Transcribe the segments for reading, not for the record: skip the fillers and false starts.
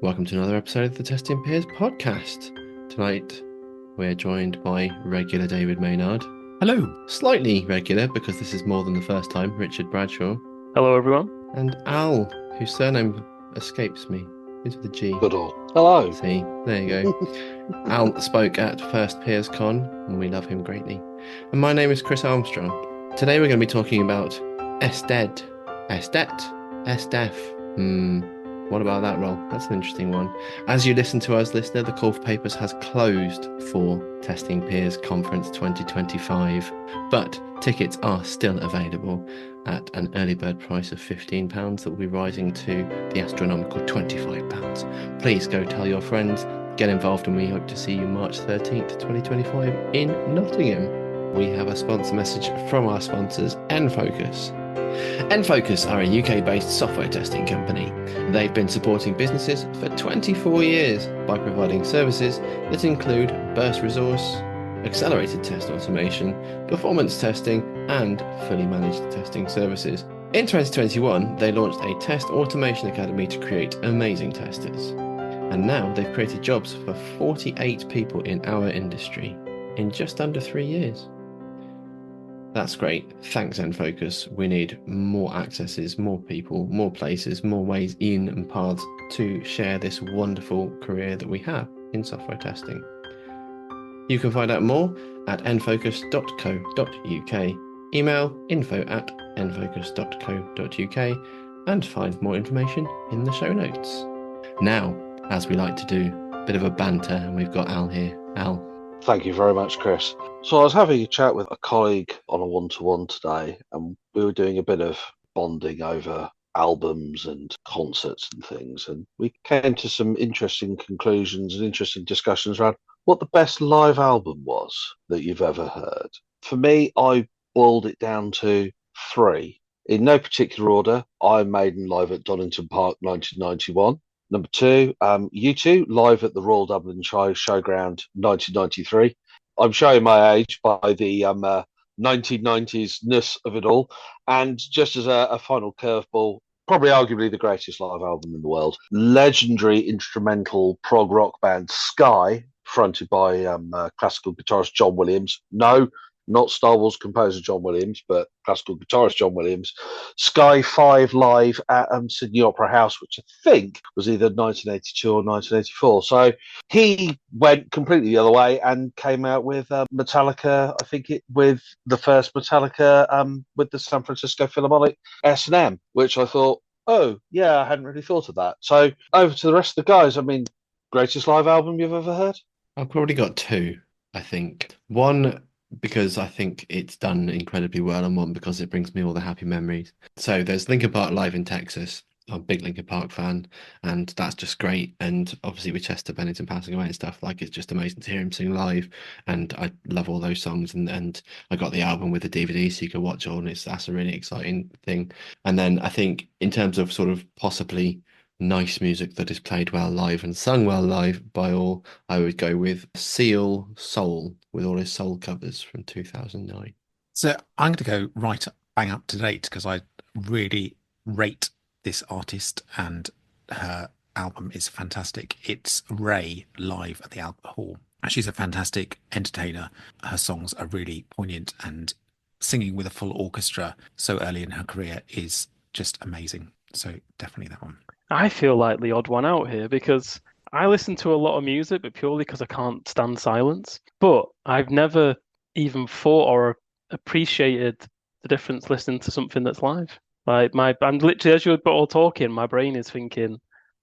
Welcome to another episode of the Testing Peers podcast. Tonight, we're joined by regular David Maynard. Hello. Slightly regular, because this is more than the first time, Richard Bradshaw. Hello, everyone. And Al, whose surname escapes me. It's with a G. Goodall. Hello. See, there you go. Al spoke at First Peers Con, and we love him greatly. And my name is Chris Armstrong. Today we're going to be talking about SDED, SDET, SDEF. What about that role? That's an interesting one. As you listen to us, listener, the call for papers has closed for Testing Peers Conference 2025, but tickets are still available at an early bird price of £15 that will be rising to the astronomical £25. Please go tell your friends, get involved, and we hope to see you March 13th, 2025 in Nottingham. We have a sponsor message from our sponsors, Enfocus. Enfocus are a UK-based software testing company. They've been supporting businesses for 24 years by providing services that include burst resource, accelerated test automation, performance testing, and fully managed testing services. In 2021, they launched a test automation academy to create amazing testers. And now they've created jobs for 48 people in our industry in just under 3 years. That's great. Thanks, Enfocus. We need more accesses, more people, more places, more ways in and paths to share this wonderful career that we have in software testing. You can find out more at enfocus.co.uk. Email info@enfocus.co.uk and find more information in the show notes. Now, as we like to do, a bit of a banter, and we've got Al here. Al. Thank you very much, Chris. So I was having a chat with a colleague on a one-to-one today, and we were doing a bit of bonding over albums and concerts and things, and we came to some interesting conclusions and interesting discussions around what the best live album was that you've ever heard. For me, I boiled it down to three. In no particular order, Iron Maiden live at Donington Park 1991. Number two, U2 live at the Royal Dublin Showground 1993. I'm showing my age by the 1990s-ness of it all. And just as a final curveball, probably arguably the greatest live album in the world, legendary instrumental prog rock band Sky, fronted by classical guitarist John Williams. No, not Star Wars composer John Williams, but classical guitarist John Williams. Sky 5 live at Sydney Opera House, which I think was either 1982 or 1984. So he went completely the other way and came out with Metallica, with the first Metallica with the San Francisco Philharmonic S&M, which I thought, oh, yeah, I hadn't really thought of that. So over to the rest of the guys. I mean, greatest live album you've ever heard? I've probably got two, I think. One, because I think it's done incredibly well, and one because it brings me all the happy memories. So there's Linkin Park live in Texas. I'm a big Linkin Park fan, and that's just great. And obviously with Chester Bennington passing away and stuff, like, it's just amazing to hear him sing live. And I love all those songs. And I got the album with the DVD so you can watch all, and that's a really exciting thing. And then I think in terms of sort of possibly nice music that is played well live and sung well live by all, I would go with Seal Soul with all his soul covers from 2009. So I'm going to go right bang up to date because I really rate this artist and her album is fantastic. It's Raye live at the Albert Hall. She's a fantastic entertainer. Her songs are really poignant, and singing with a full orchestra so early in her career is just amazing. So definitely that one. I feel like the odd one out here because I listen to a lot of music, but purely because I can't stand silence. But I've never even thought or appreciated the difference listening to something that's live. Like I'm literally, as you're all talking, my brain is thinking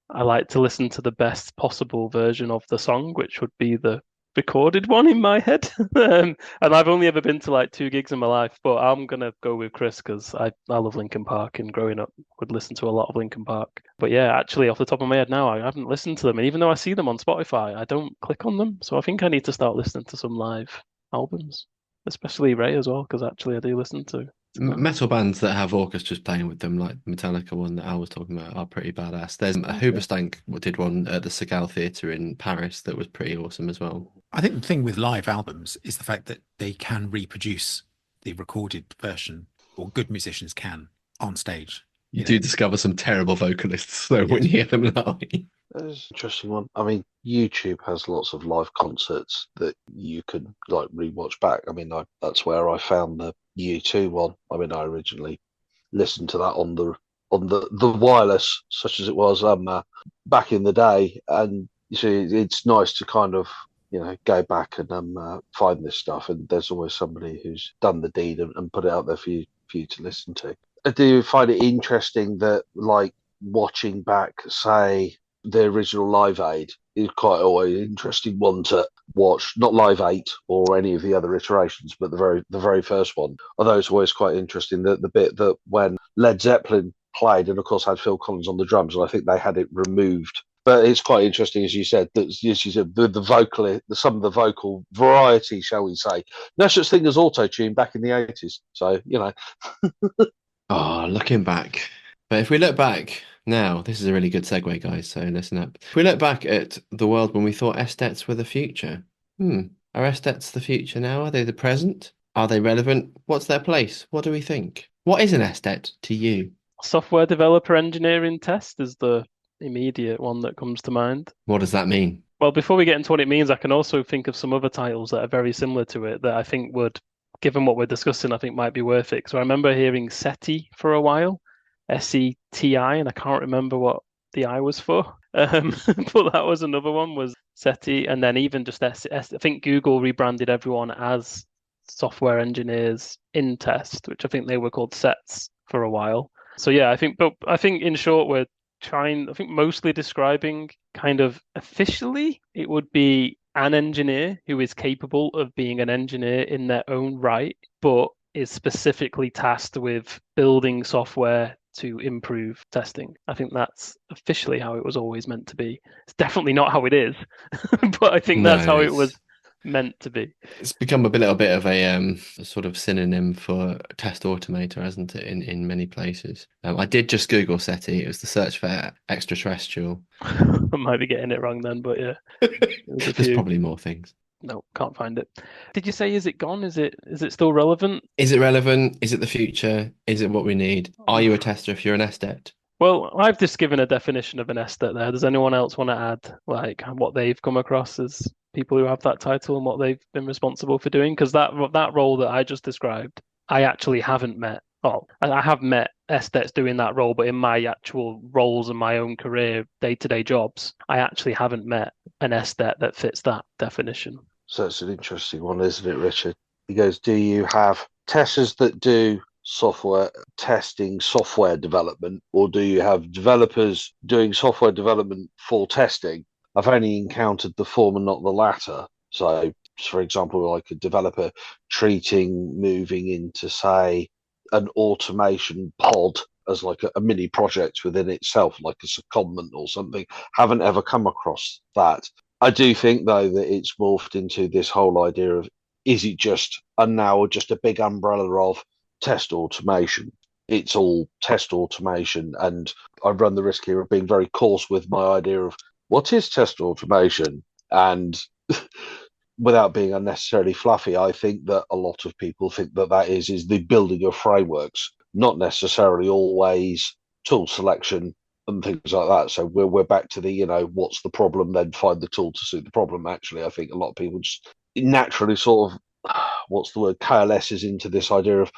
I like to listen to the best possible version of the song, which would be the recorded one in my head. And I've only ever been to like 2 gigs in my life, but I'm gonna go with Chris because I love Linkin Park, and growing up would listen to a lot of Linkin Park. But yeah, actually off the top of my head now, I haven't listened to them, and even though I see them on Spotify, I don't click on them. So I think I need to start listening to some live albums, especially Raye as well, because actually I do listen to Metal bands that have orchestras playing with them, like Metallica one that Al was talking about, are pretty badass. There's a Hoobastank did one at the Segal Theatre in Paris that was pretty awesome as well. I think the thing with live albums is the fact that they can reproduce the recorded version, or good musicians can, on stage. You do discover some terrible vocalists, though, when you hear them live. That is an interesting one. I mean, YouTube has lots of live concerts that you can like rewatch back. I mean, that's where I found the U2 one. I mean, I originally listened to that on the wireless, such as it was back in the day, and you see, it's nice to kind of go back and find this stuff, and there's always somebody who's done the deed and put it out there for you to listen to. I do find it interesting that, like, watching back, say, the original Live Aid is quite always an interesting one to watch. Not Live 8 or any of the other iterations, but the very first one. Although it's always quite interesting that the bit that when Led Zeppelin played, and of course had Phil Collins on the drums, and I think they had it removed. But it's quite interesting, as you said, the vocal, some of the vocal variety, shall we say. No such thing as auto-tune back in the 80s. So, Oh, looking back. But if we look back now, this is a really good segue, guys, so listen up. If we look back at the world when we thought SDETs were the future, are SDETs the future now? Are they the present? Are they relevant? What's their place? What do we think? What is an SDET to you? Software developer engineering test is the immediate one that comes to mind. What does that mean? Well, before we get into what it means, I can also think of some other titles that are very similar to it that I think would, given what we're discussing, I think might be worth it. So I remember hearing SETI for a while, SETI, and I can't remember what the I was for. But that was another one, was SETI, and then even just I think Google rebranded everyone as software engineers in test, which I think they were called SETs for a while. So yeah, I think in short, we're trying, I think, mostly describing kind of officially, it would be an engineer who is capable of being an engineer in their own right, but is specifically tasked with building software to improve testing. I think that's officially how it was always meant to be. It's definitely not how it is, but I think that's how it was meant to be. It's become a little bit of a sort of synonym for test automator, hasn't it, in many places. I did just Google SETI. It was the search for extraterrestrial. I might be getting it wrong then, but yeah. There's probably more things. No, can't find it. Did you say, is it gone? Is it still relevant? Is it relevant? Is it the future? Is it what we need? Are you a tester if you're an SDET? Well, I've just given a definition of an SDET there. Does anyone else want to add, like, what they've come across as people who have that title and what they've been responsible for doing? Because that role that I just described, I actually haven't met. Oh, I have met SDETs doing that role, but in my actual roles and my own career, day-to-day jobs, I actually haven't met an SDET that fits that definition. So it's an interesting one, isn't it, Richard? He goes, do you have testers that do software testing, software development, or do you have developers doing software development for testing? I've only encountered the former, not the latter. So, for example, like a developer moving into, say, an automation pod as like a mini project within itself, like a secondment or something. Haven't ever come across that. I do think, though, that it's morphed into this whole idea of, is it just a big umbrella of test automation? It's all test automation, and I run the risk here of being very coarse with my idea of what is test automation. And without being unnecessarily fluffy, I think that a lot of people think that is the building of frameworks, not necessarily always tool selection and things like that. So we're back to the, what's the problem, then find the tool to suit the problem. Actually, I think a lot of people just naturally sort of, coalesces into this idea of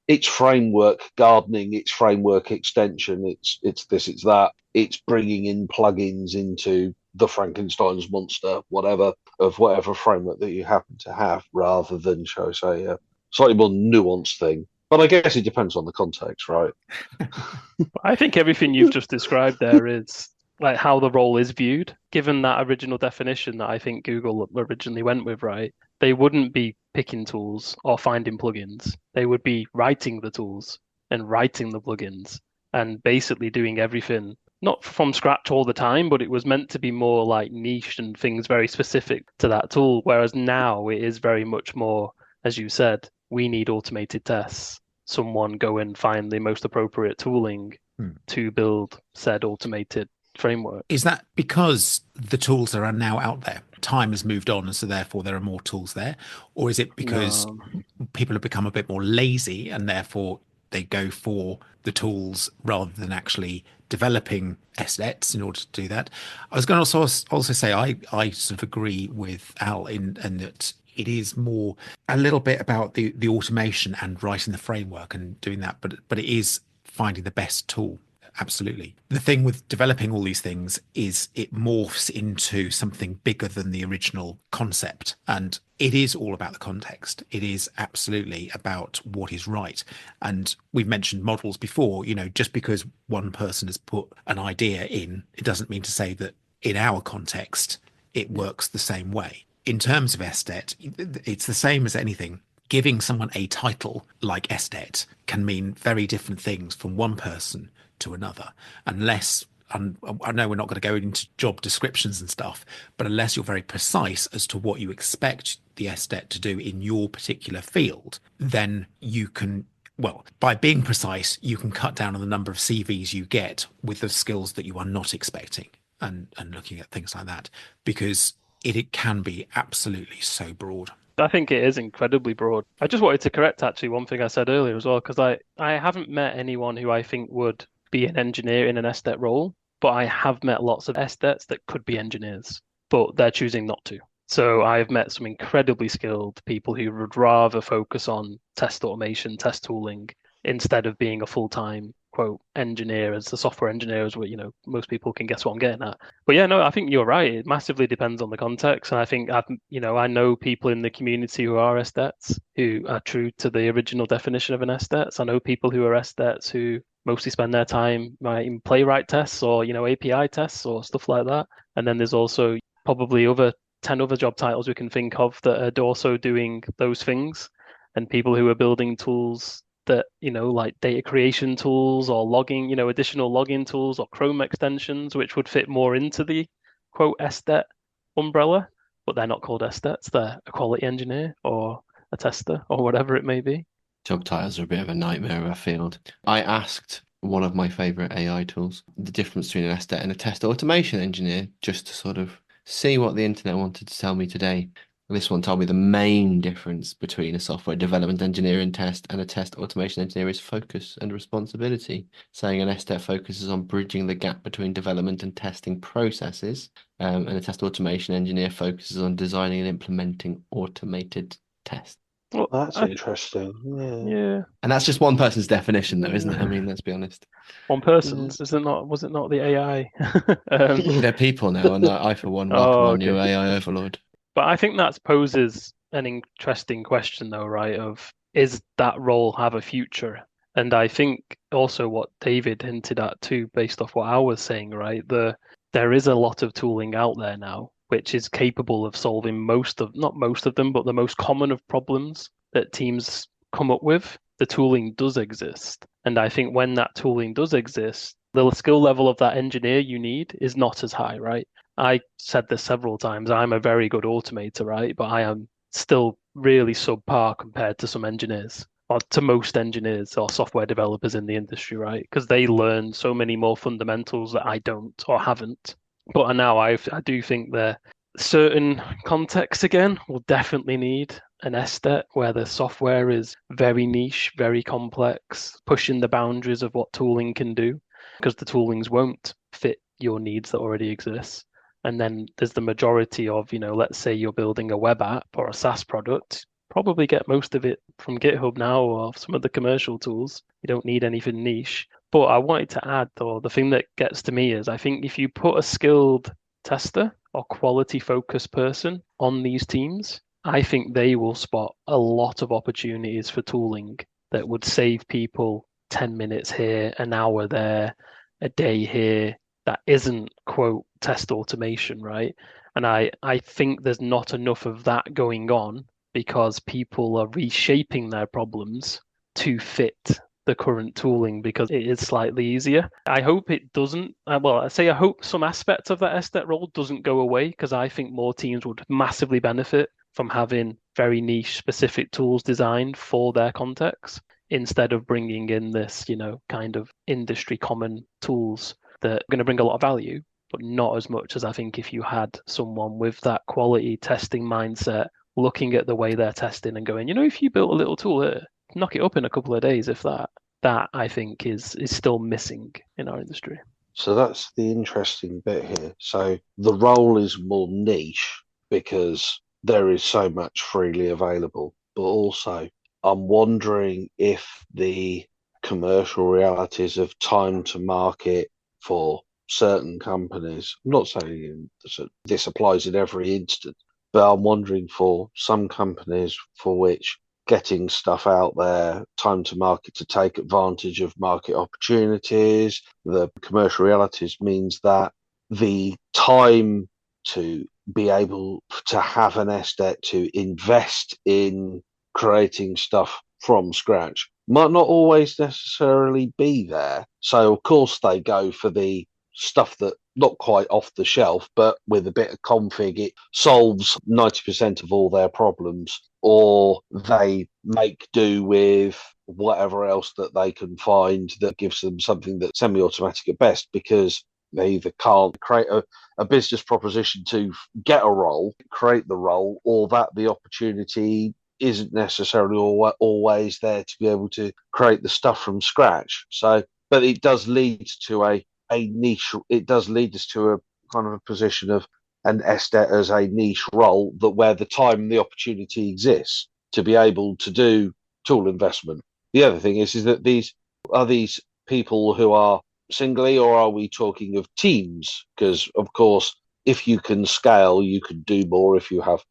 it's framework gardening, it's framework extension, it's this, it's that, it's bringing in plugins into the Frankenstein's monster, whatever framework that you happen to have, rather than, shall I say, a slightly more nuanced thing. But I guess it depends on the context, right? I think everything you've just described there is like how the role is viewed. Given that original definition that I think Google originally went with, right? They wouldn't be picking tools or finding plugins. They would be writing the tools and writing the plugins and basically doing everything, not from scratch all the time, but it was meant to be more like niche and things very specific to that tool. Whereas now it is very much more, as you said, we need automated tests. Someone go and find the most appropriate tooling to build said automated framework. Is that because the tools that are now out there, time has moved on, and so therefore there are more tools there? Or is it because people have become a bit more lazy and therefore they go for the tools rather than actually developing SDETs in order to do that. I was going to also say I sort of agree with Al in that it is more a little bit about the automation and writing the framework and doing that, but it is finding the best tool. Absolutely. The thing with developing all these things is it morphs into something bigger than the original concept. And it is all about the context. It is absolutely about what is right. And we've mentioned models before, just because one person has put an idea in, it doesn't mean to say that in our context, it works the same way. In terms of SDET, it's the same as anything. Giving someone a title like SDET can mean very different things from one person to another, unless, and I know we're not going to go into job descriptions and stuff, but unless you're very precise as to what you expect the SDET to do in your particular field, then you can, well, by being precise, you can cut down on the number of CVs you get with the skills that you are not expecting, and looking at things like that, because it can be absolutely so broad. I think it is incredibly broad. I just wanted to correct actually one thing I said earlier as well, because I haven't met anyone who I think would be an engineer in an SDET role, but I have met lots of SDETs that could be engineers, but they're choosing not to. So I've met some incredibly skilled people who would rather focus on test automation, test tooling, instead of being a full-time quote engineer as a software engineer, as what most people can guess what I'm getting at. But yeah, no, I think you're right. It massively depends on the context, and I think I know people in the community who are SDETs who are true to the original definition of an SDET. I know people who are SDETs who mostly spend their time in playwright tests or API tests or stuff like that. And then there's also probably 10 other job titles we can think of that are also doing those things, and people who are building tools that like data creation tools or logging, additional login tools or Chrome extensions, which would fit more into the quote SDET umbrella, but they're not called SDETs. They're a quality engineer or a tester or whatever it may be. Job titles are a bit of a nightmare of a field. I asked one of my favorite AI tools the difference between an SDET and a test automation engineer, just to sort of see what the internet wanted to tell me today. And this one told me the main difference between a software development engineer in test and a test automation engineer is focus and responsibility, saying an SDET focuses on bridging the gap between development and testing processes, and a test automation engineer focuses on designing and implementing automated tests. Well, That's interesting. Yeah. And that's just one person's definition, though, isn't it? I mean, let's be honest. One person's? Is it not? Was it not the AI? They're people now, and I for one, welcome our new AI overlord. But I think that poses an interesting question, though, right? Of is that role have a future? And I think also what David hinted at too, based off what I was saying, right? There is a lot of tooling out there now, which is capable of solving not most of them, but the most common of problems that teams come up with. The tooling does exist. And I think when that tooling does exist, the skill level of that engineer you need is not as high, right? I said this several times. I'm a very good automator, right? But I am still really subpar compared to some engineers, or to most engineers or software developers in the industry, right? Because they learn so many more fundamentals that I don't or haven't. But now I do think that certain contexts, again, will definitely need an SDET where the software is very niche, very complex, pushing the boundaries of what tooling can do, because the toolings won't fit your needs that already exist. And then there's the majority of, let's say you're building a web app or a SaaS product, probably get most of it from GitHub now or some of the commercial tools. You don't need anything niche. But I wanted to add, though, the thing that gets to me is I think if you put a skilled tester or quality focused person on these teams, I think they will spot a lot of opportunities for tooling that would save people 10 minutes here, an hour there, a day here. That isn't, quote, test automation, right? And I think there's not enough of that going on because people are reshaping their problems to fit the current tooling because it is slightly easier. I hope it doesn't. I hope some aspects of that SDET role doesn't go away because I think more teams would massively benefit from having very niche specific tools designed for their context instead of bringing in this, kind of industry common tools that are going to bring a lot of value, but not as much as I think if you had someone with that quality testing mindset, looking at the way they're testing and going, if you built a little tool here, knock it up in a couple of days, if that. that I think is still missing in our industry. So that's the interesting bit here. So the role is more niche because there is so much freely available, but also I'm wondering if the commercial realities of time to market for certain companies, I'm not saying this applies in every instance, but I'm wondering for some companies for which getting stuff out there, time to market to take advantage of market opportunities, the commercial realities means that the time to be able to have an SDET to invest in creating stuff from scratch might not always necessarily be there. So, of course, they go for the stuff that not quite off the shelf, but with a bit of config, it solves 90% of all their problems, or they make do with whatever else that they can find that gives them something that's semi-automatic at best, because they either can't create a business proposition to get a role, create the role, or that the opportunity isn't necessarily always there to be able to create the stuff from scratch. So, but it does lead to a niche. It does lead us to a kind of a position of an SDET as a niche role, that where the time and the opportunity exists to be able to do tool investment. The other thing is that these people who are singly, or are we talking of teams? Because of course, if you can scale, you can do more. If you have,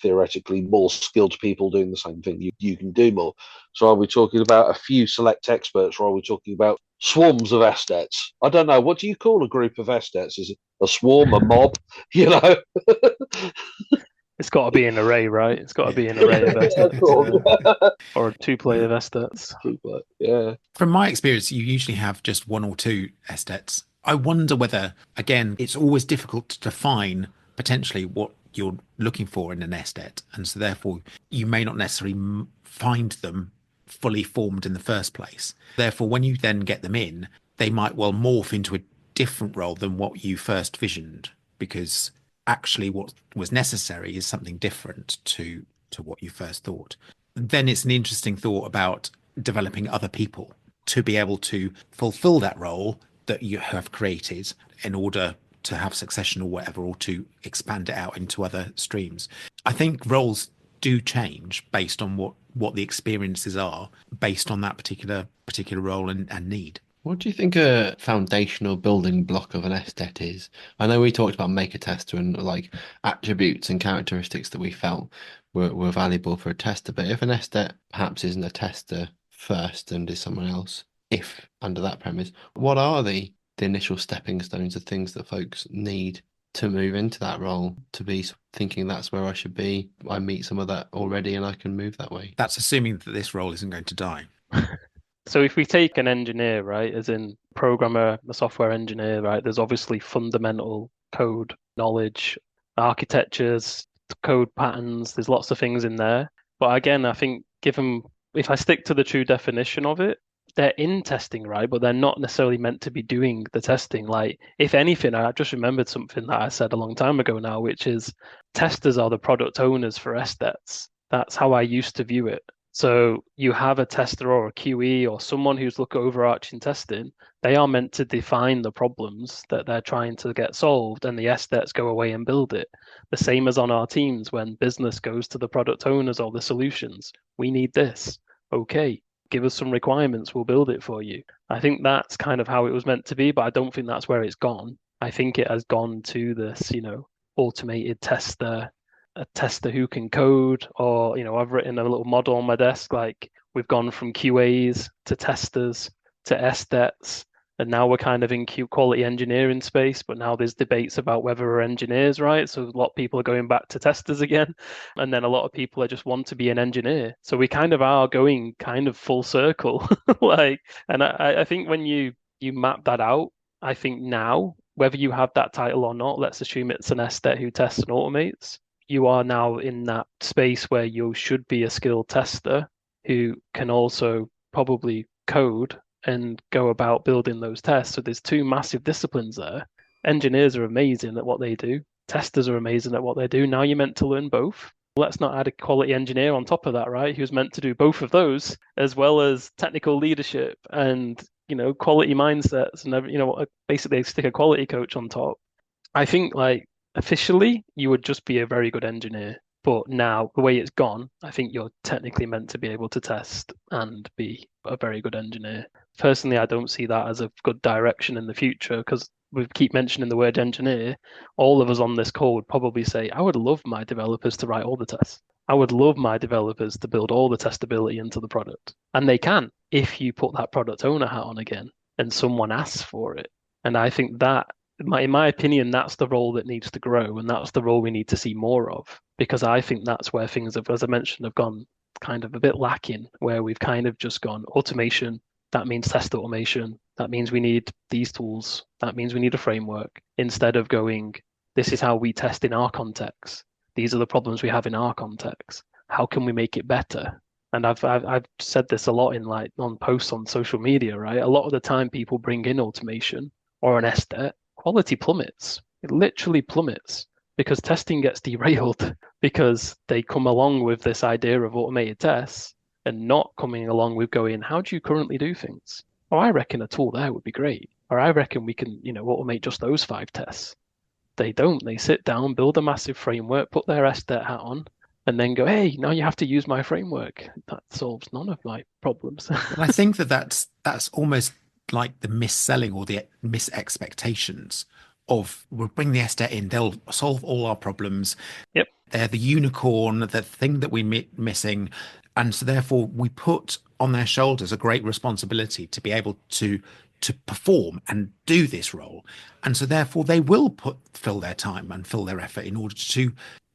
theoretically more skilled people doing the same thing, you can do more. So are we talking about a few select experts, or are we talking about swarms of SDETs? I don't know. What do you call a group of SDETs? Is it a swarm, a mob? It's got to be an array, right? It's got to be an array of SDETs, or a two-player SDETs. Yeah. From my experience, you usually have just one or two SDETs. I wonder whether, again, it's always difficult to define potentially what you're looking for in an SDET, and so therefore you may not necessarily find them fully formed in the first place. Therefore, when you then get them in, they might well morph into a different role than what you first visioned, because actually what was necessary is something different to what you first thought. Then it's an interesting thought about developing other people to be able to fulfill that role that you have created in order to have succession or whatever, or to expand it out into other streams. I think roles do change based on what the experiences are, based on that particular role and need. What do you think a foundational building block of an SDET is? I know we talked about make a tester and like attributes and characteristics that we felt were valuable for a tester, but if an SDET perhaps isn't a tester first and is someone else, if under that premise, what are the initial stepping stones of things that folks need to move into that role, to be thinking that's where I should be? I meet some of that already and I can move that way. That's assuming that this role isn't going to die. So if we take an engineer, right, as in programmer, a software engineer, right, there's obviously fundamental code knowledge, architectures, code patterns, there's lots of things in there. But again, I think if I stick to the true definition of it, they're in testing, right? But they're not necessarily meant to be doing the testing. Like, if anything, I just remembered something that I said a long time ago now, which is testers are the product owners for SDETs. That's how I used to view it. So you have a tester or a QE or someone who's looking overarching testing. They are meant to define the problems that they're trying to get solved, and the SDETs go away and build it. The same as on our teams when business goes to the product owners or the solutions. We need this. Okay, give us some requirements, we'll build it for you. I think that's kind of how it was meant to be, but I don't think that's where it's gone. I think it has gone to this, automated tester, a tester who can code, or, I've written a little model on my desk, like we've gone from QAs to testers to SDETs, and now we're kind of in quality engineering space, but now there's debates about whether we're engineers, right? So a lot of people are going back to testers again, and then a lot of people just want to be an engineer. So we kind of are going kind of full circle. And I think when you map that out, I think now, whether you have that title or not, let's assume it's an SDET who tests and automates, you are now in that space where you should be a skilled tester who can also probably code and go about building those tests. So there's two massive disciplines there. Engineers are amazing at what they do. Testers are amazing at what they do. Now you're meant to learn both. let's not add a quality engineer on top of that, right? Who's meant to do both of those, as well as technical leadership and, quality mindsets and, basically stick a quality coach on top. I think like officially you would just be a very good engineer. But now the way it's gone, I think you're technically meant to be able to test and be a very good engineer. Personally, I don't see that as a good direction in the future because we keep mentioning the word engineer. All of us on this call would probably say, I would love my developers to write all the tests. I would love my developers to build all the testability into the product. And they can if you put that product owner hat on again and someone asks for it. And I think that in my opinion, that's the role that needs to grow, and that's the role we need to see more of, because I think that's where things have, as I mentioned, have gone kind of a bit lacking, where we've kind of just gone automation. That means test automation. That means we need these tools. That means we need a framework, instead of going, this is how we test in our context. These are the problems we have in our context. How can we make it better? And I've said this a lot on posts on social media, right? A lot of the time people bring in automation or an SDET, quality plummets. It literally plummets because testing gets derailed because they come along with this idea of automated tests and not coming along with going, how do you currently do things? Oh, I reckon a tool there would be great. Or I reckon we can, automate just those 5 tests. They don't. They sit down, build a massive framework, put their SDET hat on, and then go, hey, now you have to use my framework. That solves none of my problems. I think that's almost like the mis-selling or the mis-expectations of, we'll bring the SDET in, they'll solve all our problems. Yep. They're the unicorn, the thing that we're missing. And so therefore we put on their shoulders a great responsibility to be able to perform and do this role. And so therefore they will fill their time and fill their effort in order to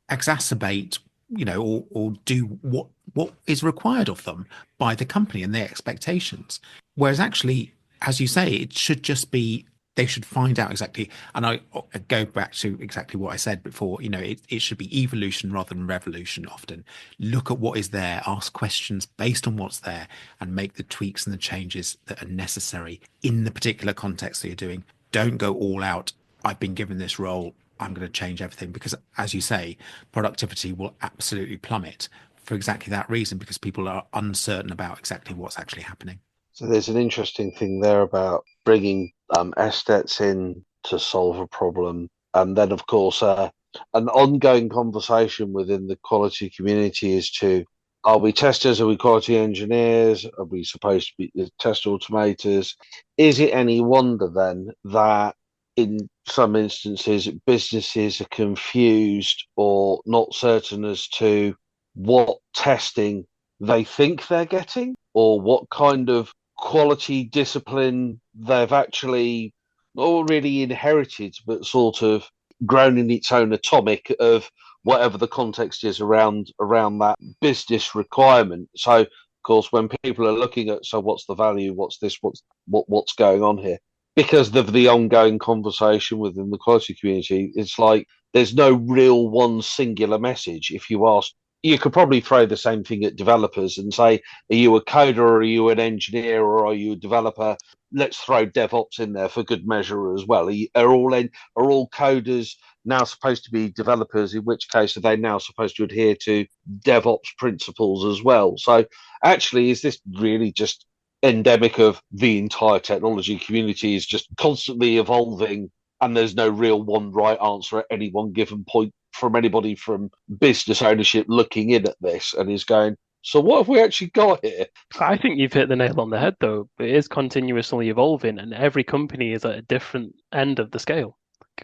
exacerbate, or do what is required of them by the company and their expectations. Whereas actually, as you say, it should just be, they should find out exactly, and I go back to exactly what I said before, it should be evolution rather than revolution often. Look at what is there, ask questions based on what's there, and make the tweaks and the changes that are necessary in the particular context that you're doing. Don't go all out, I've been given this role, I'm going to change everything, because as you say, productivity will absolutely plummet for exactly that reason, because people are uncertain about exactly what's actually happening. So there's an interesting thing there about bringing SDETs in to solve a problem. And then, of course, an ongoing conversation within the quality community is are we testers? Are we quality engineers? Are we supposed to be test automators? Is it any wonder then that in some instances businesses are confused or not certain as to what testing they think they're getting, or what kind of quality discipline they've actually already inherited, but sort of grown in its own atomic of whatever the context is around that business requirement. So, of course, when people are looking at, so what's the value, what's this, what's going on here, because of the ongoing conversation within the quality community, it's like there's no real one singular message. If you ask, you could probably throw the same thing at developers and say, are you a coder, or are you an engineer, or are you a developer? Let's throw DevOps in there for good measure as well. Are all coders now supposed to be developers? In which case, are they now supposed to adhere to DevOps principles as well? So actually, is this really just endemic of the entire technology community is just constantly evolving, and there's no real one right answer at any one given point from anybody from business ownership looking in at this and is going, so what have we actually got here? I think you've hit the nail on the head, though. It is continuously evolving, and every company is at a different end of the scale.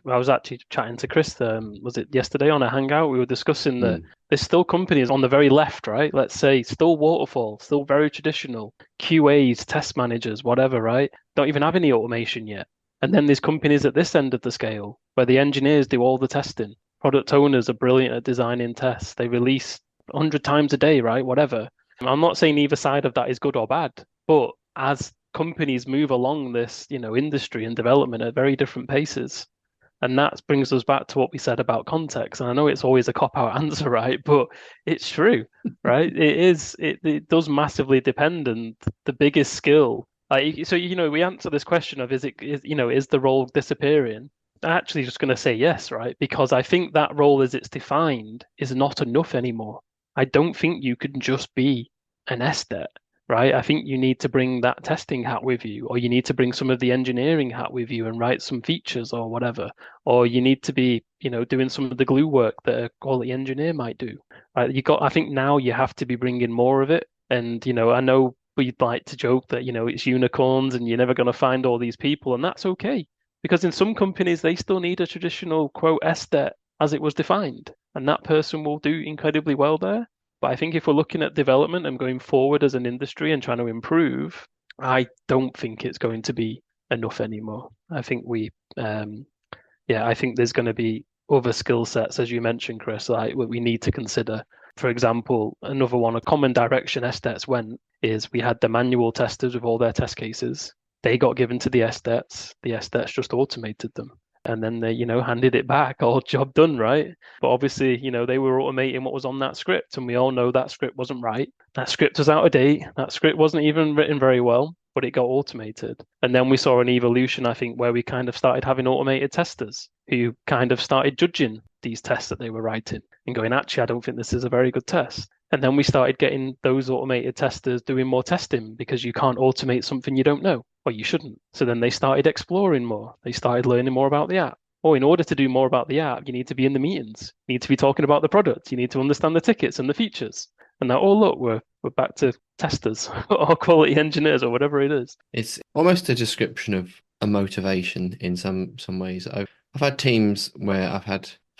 I was actually chatting to Chris, was it yesterday on a hangout? We were discussing that there's still companies on the very left, right? Let's say still waterfall, still very traditional, QAs, test managers, whatever, right? Don't even have any automation yet. And then there's companies at this end of the scale where the engineers do all the testing. Product owners are brilliant at designing tests. They release 100 times a day, right? Whatever. I'm not saying either side of that is good or bad, but as companies move along this, industry and development at very different paces, and that brings us back to what we said about context. And I know it's always a cop-out answer, right? But it's true, right? It does massively depend, and the biggest skill. So we answer this question of is the role disappearing? actually just going to say yes, right? Because I think that role as it's defined is not enough anymore. I don't think you can just be an SDET, right? I think you need to bring that testing hat with you, or you need to bring some of the engineering hat with you and write some features or whatever. Or you need to be, doing some of the glue work that a quality engineer might do. Right? I think now you have to be bringing more of it. And, I know we'd like to joke that, it's unicorns and you're never going to find all these people, and that's okay. Because in some companies, they still need a traditional quote SDET as it was defined, and that person will do incredibly well there. But I think if we're looking at development and going forward as an industry and trying to improve, I don't think it's going to be enough anymore. I think I think there's going to be other skill sets, as you mentioned, Chris, like what we need to consider. For example, another one, a common direction SDETs went is we had the manual testers with all their test cases. They got given to the SDETs. The SDETs just automated them. And then they, handed it back, all job done, right? But obviously, they were automating what was on that script. And we all know that script wasn't right. That script was out of date. That script wasn't even written very well, but it got automated. And then we saw an evolution, I think, where we kind of started having automated testers who kind of started judging these tests that they were writing and going, actually, I don't think this is a very good test. And then we started getting those automated testers doing more testing because you can't automate something you don't know, or you shouldn't. So then they started exploring more. They started learning more about the app. Or in order to do more about the app, you need to be in the meetings. You need to be talking about the product. You need to understand the tickets and the features. And now, oh, look, we're back to testers or quality engineers or whatever it is. It's almost a description of a motivation in some ways. I've had teams where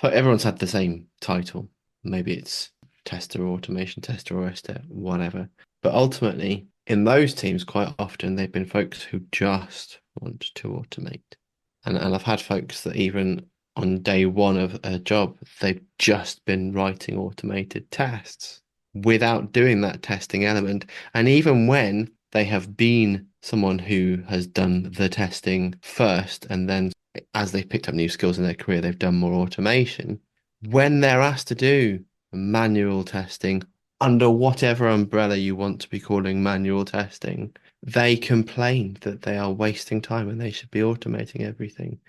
everyone's had the same title. Maybe it's tester or automation tester or SDET, whatever. But ultimately, in those teams, quite often they've been folks who just want to automate. And I've had folks that even on day one of a job, they've just been writing automated tests without doing that testing element. And even when they have been someone who has done the testing first, and then as they've picked up new skills in their career, they've done more automation. When they're asked to do manual testing under whatever umbrella you want to be calling manual testing, they complain that they are wasting time and they should be automating everything.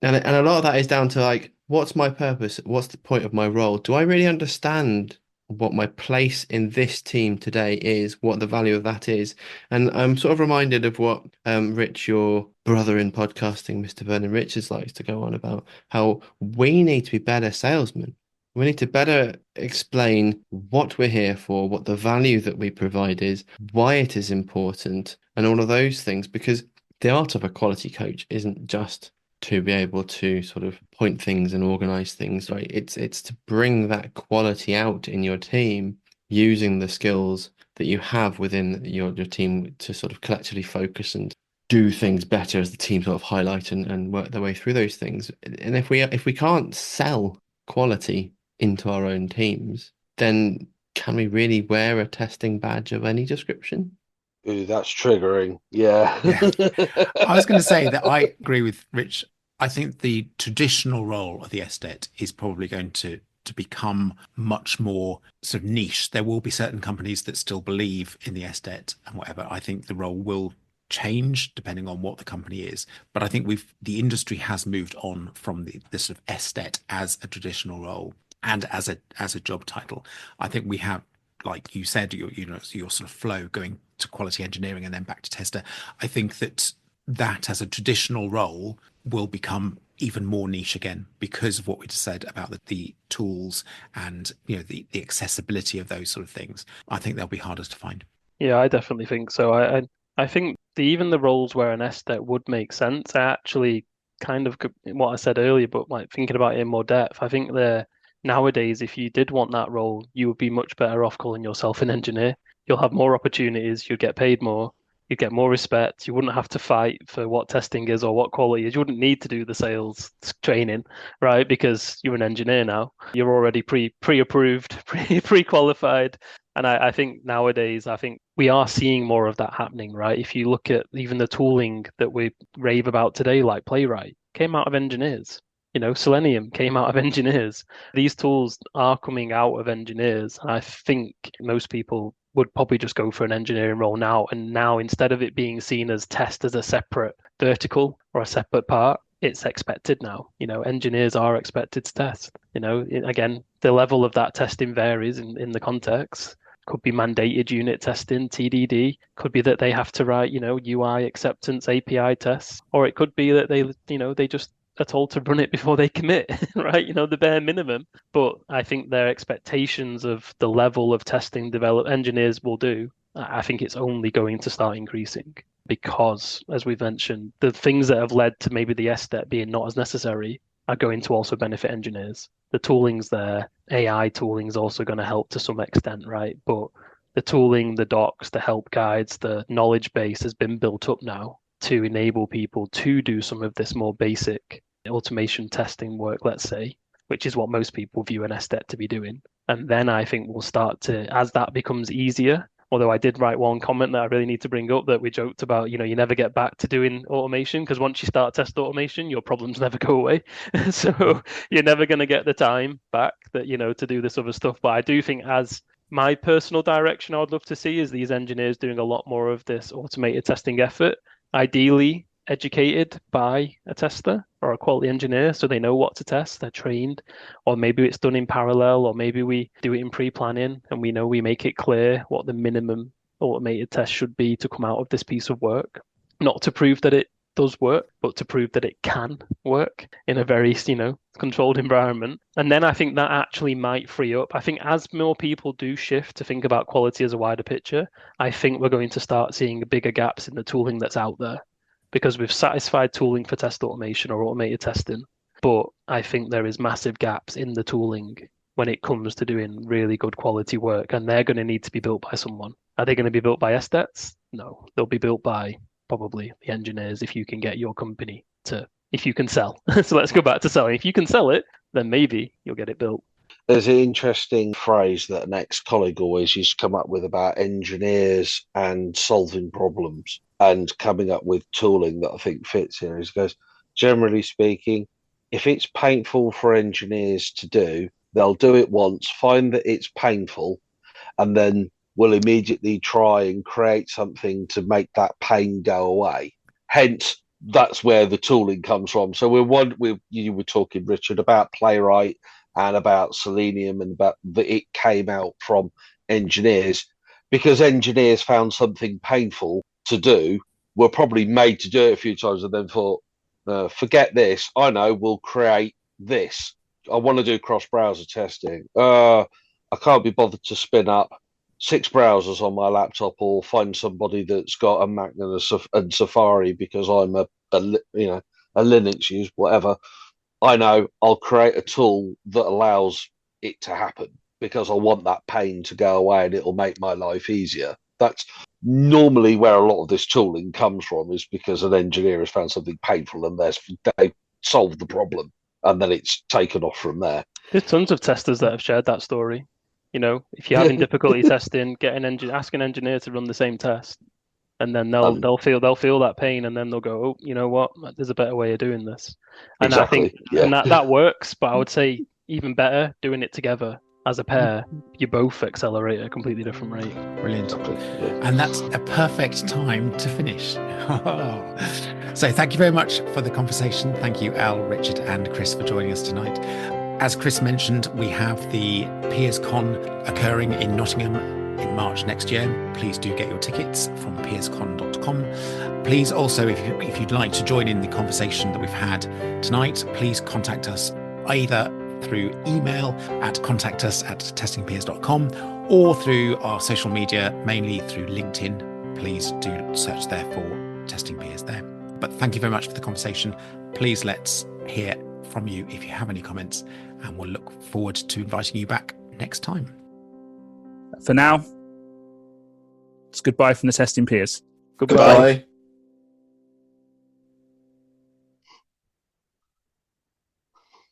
And a lot of that is down to like, what's my purpose? What's the point of my role? Do I really understand what my place in this team today is, what the value of that is? And I'm sort of reminded of what Rich, your brother in podcasting, Mr. Vernon Richards, likes to go on about, how we need to be better salesmen. We need to better explain what we're here for, what the value that we provide is, why it is important, and all of those things, because the art of a quality coach isn't just to be able to sort of point things and organize things, right? It's to bring that quality out in your team using the skills that you have within your team to sort of collectively focus and do things better as the team sort of highlight and work their way through those things. And if we can't sell quality into our own teams, then can we really wear a testing badge of any description? Ooh, that's triggering. Yeah. I was going to say that I agree with Rich. I think the traditional role of the SDET is probably going to become much more sort of niche. There will be certain companies that still believe in the SDET and whatever. I think the role will change depending on what the company is. But I think the industry has moved on from the sort of SDET as a traditional role and as a job title. I think we have, like you said, your sort of flow going to quality engineering and then back to tester. I think that as a traditional role will become even more niche again because of what we just said about the tools and the accessibility of those sort of things. I think they'll be harder to find. Yeah, I definitely think so. I think even the roles where an SDET would make sense, I actually kind of what I said earlier, but like thinking about it in more depth, I think nowadays, if you did want that role, you would be much better off calling yourself an engineer. You'll have more opportunities, you'd get paid more, you'd get more respect. You wouldn't have to fight for what testing is or what quality is. You wouldn't need to do the sales training, right? Because you're an engineer now. You're already pre-approved, pre-qualified. And I think nowadays, I think we are seeing more of that happening, right? If you look at even the tooling that we rave about today, like Playwright, came out of engineers. Selenium came out of engineers. These tools are coming out of engineers. And I think most people would probably just go for an engineering role now. And now, instead of it being seen as test as a separate vertical or a separate part, it's expected now. Engineers are expected to test. Again, the level of that testing varies in the context. Could be mandated unit testing, TDD. Could be that they have to write, UI acceptance API tests, or it could be that they just are told to run it before they commit, right? The bare minimum. But I think their expectations of the level of testing engineers will do, I think it's only going to start increasing because, as we've mentioned, the things that have led to maybe the SDET being not as necessary are going to also benefit engineers. The tooling's there. AI tooling's also going to help to some extent, right? But the tooling, the docs, the help guides, the knowledge base has been built up now to enable people to do some of this more basic automation testing work, let's say, which is what most people view an SDET to be doing. And then I think we'll start to, as that becomes easier, although I did write one comment that I really need to bring up that we joked about, you never get back to doing automation because once you start test automation, your problems never go away. So you're never going to get the time back that, to do this other stuff. But I do think as my personal direction, I would love to see is these engineers doing a lot more of this automated testing effort, ideally educated by a tester or a quality engineer so they know what to test, they're trained, or maybe it's done in parallel, or maybe we do it in pre-planning and we make it clear what the minimum automated test should be to come out of this piece of work, not to prove that it does work, but to prove that it can work in a very, controlled environment. And then I think that actually might free up. I think as more people do shift to think about quality as a wider picture, I think we're going to start seeing bigger gaps in the tooling that's out there, because we've satisfied tooling for test automation or automated testing. But I think there is massive gaps in the tooling when it comes to doing really good quality work, and they're going to need to be built by someone. Are they going to be built by SDETs? No, they'll be built by probably the engineers if you can get your company to, if you can sell. So let's go back to selling. If you can sell it, then maybe you'll get it built. There's an interesting phrase that an ex-colleague always used to come up with about engineers and solving problems and coming up with tooling that I think fits here. He goes, generally speaking, if it's painful for engineers to do, they'll do it once, find that it's painful, and then will immediately try and create something to make that pain go away. Hence, that's where the tooling comes from. So you were talking, Richard, about Playwright and about Selenium and about that it came out from engineers because engineers found something painful to do, were probably made to do it a few times and then thought, forget this, I know, we'll create this. I want to do cross-browser testing. I can't be bothered to spin up 6 browsers on my laptop or find somebody that's got a Mac and Safari because I'm a Linux user, whatever. I know I'll create a tool that allows it to happen because I want that pain to go away and it'll make my life easier. That's normally where a lot of this tooling comes from, is because an engineer has found something painful and they solved the problem and then it's taken off from there. There's tons of testers that have shared that story. If you're having difficulty testing, ask an engineer to run the same test, and then they'll feel that pain, and then they'll go, oh, you know what? There's a better way of doing this. And exactly. I think and that works. But I would say even better doing it together as a pair. You both accelerate at a completely different rate. Brilliant. And that's a perfect time to finish. So thank you very much for the conversation. Thank you, Al, Richard, and Chris for joining us tonight. As Chris mentioned, we have the PeersCon occurring in Nottingham in March next year. Please do get your tickets from peerscon.com. Please also, if you'd like to join in the conversation that we've had tonight, please contact us either through email at contactus@testingpeers.com or through our social media, mainly through LinkedIn. Please do search there for Testing Peers there. But thank you very much for the conversation. Please let's hear from you if you have any comments, and we'll look forward to inviting you back next time. For now, it's goodbye from the Testing Peers. Goodbye.